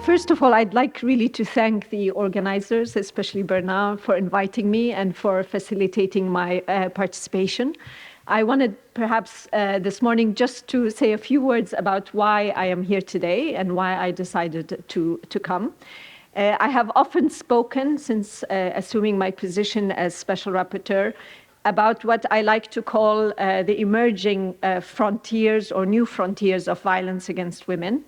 First of all, I'd like really to thank the organizers, especially Bernard, for inviting me and for facilitating my participation. I wanted perhaps this morning just to say a few words about why I am here today and why I decided to come. I have often spoken, since assuming my position as Special Rapporteur, about what I like to call the emerging frontiers or new frontiers of violence against women.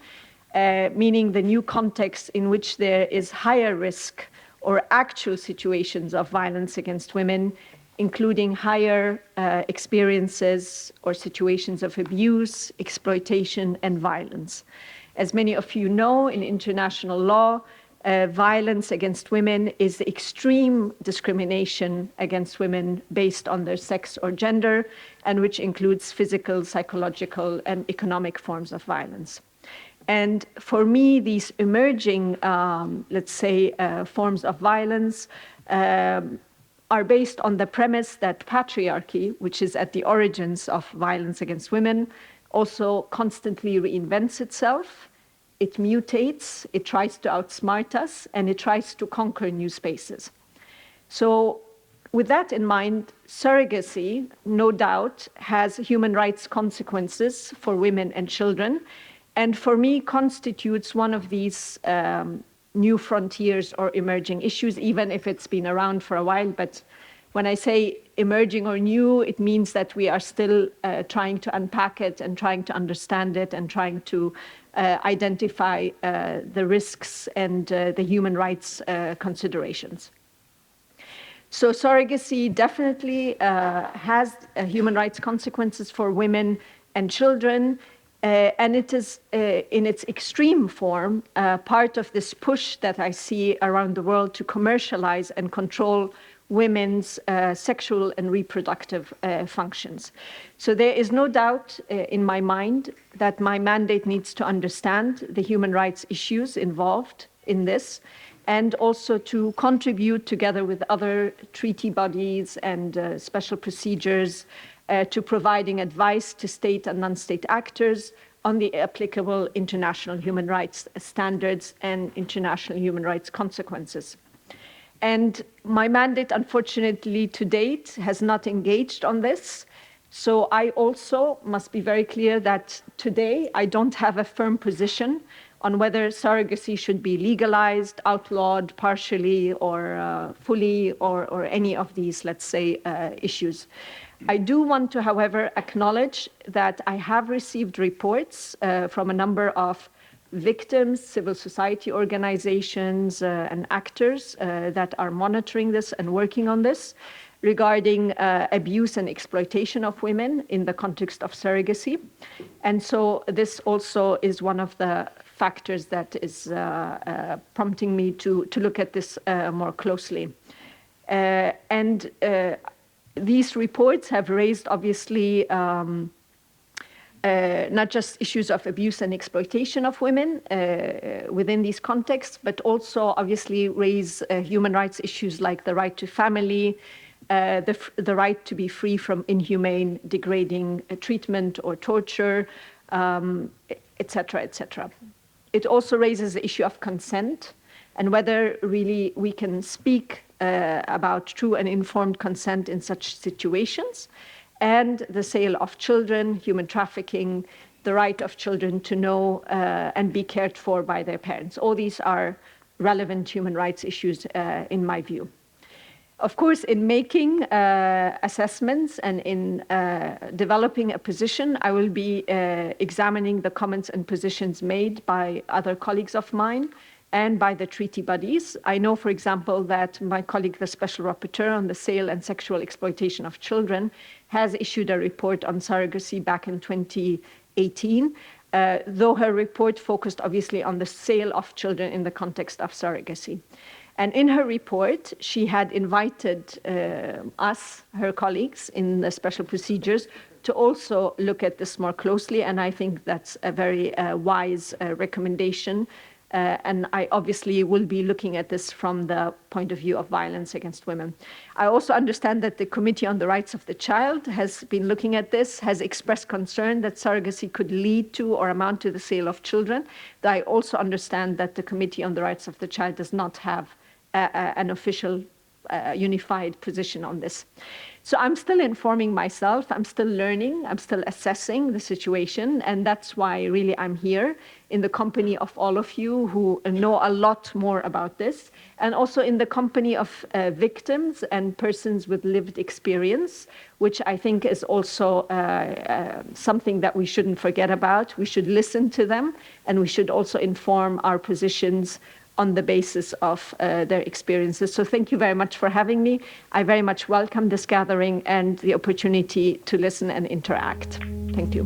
Meaning the new context in which there is higher risk or actual situations of violence against women, including higher experiences or situations of abuse, exploitation, and violence. As many of you know, in international law, violence against women is the extreme discrimination against women based on their sex or gender, and which includes physical, psychological, and economic forms of violence. And for me, these emerging, let's say, forms of violence are based on the premise that patriarchy, which is at the origins of violence against women, also constantly reinvents itself. It mutates, it tries to outsmart us, and it tries to conquer new spaces. So with that in mind, surrogacy, no doubt, has human rights consequences for women and children, and for me constitutes one of these new frontiers or emerging issues, even if it's been around for a while. But when I say emerging or new, it means that we are still trying to unpack it and trying to understand it and trying to identify the risks and the human rights considerations. So surrogacy definitely has human rights consequences for women and children. And it is, in its extreme form, part of this push that I see around the world to commercialize and control women's sexual and reproductive functions. So there is no doubt in my mind that my mandate needs to understand the human rights issues involved in this, and also to contribute together with other treaty bodies and special procedures to providing advice to state and non-state actors on the applicable international human rights standards and international human rights consequences. And my mandate, unfortunately, to date, has not engaged on this. So I also must be very clear that today I don't have a firm position on whether surrogacy should be legalized, outlawed, partially, or fully, or any of these, let's say, issues. I do want to, however, acknowledge that I have received reports from a number of victims, civil society organizations, and actors that are monitoring this and working on this regarding abuse and exploitation of women in the context of surrogacy. And so this also is one of the factors that is prompting me to look at this more closely. These reports have raised, obviously, not just issues of abuse and exploitation of women within these contexts, but also obviously raise human rights issues like the right to family, the right to be free from inhumane, degrading treatment or torture, et cetera, et cetera. It also raises the issue of consent and whether really we can speak about true and informed consent in such situations, and the sale of children, human trafficking, the right of children to know and be cared for by their parents. All these are relevant human rights issues in my view. Of course, in making assessments and in developing a position, I will be examining the comments and positions made by other colleagues of mine and by the treaty bodies. I know, for example, that my colleague, the Special Rapporteur on the sale and sexual exploitation of children, has issued a report on surrogacy back in 2018, though her report focused obviously on the sale of children in the context of surrogacy. And in her report, she had invited us, her colleagues in the special procedures, to also look at this more closely, and I think that's a very wise recommendation And I obviously will be looking at this from the point of view of violence against women. I also understand that the Committee on the Rights of the Child has been looking at this, has expressed concern that surrogacy could lead to or amount to the sale of children. I also understand that the Committee on the Rights of the Child does not have an official unified position on this. So I'm still informing myself, I'm still learning, I'm still assessing the situation, and that's why really I'm here in the company of all of you who know a lot more about this, and also in the company of victims and persons with lived experience, which I think is also something that we shouldn't forget about. We should listen to them, and we should also inform our positions on the basis of their experiences. So thank you very much for having me. I very much welcome this gathering and the opportunity to listen and interact. Thank you.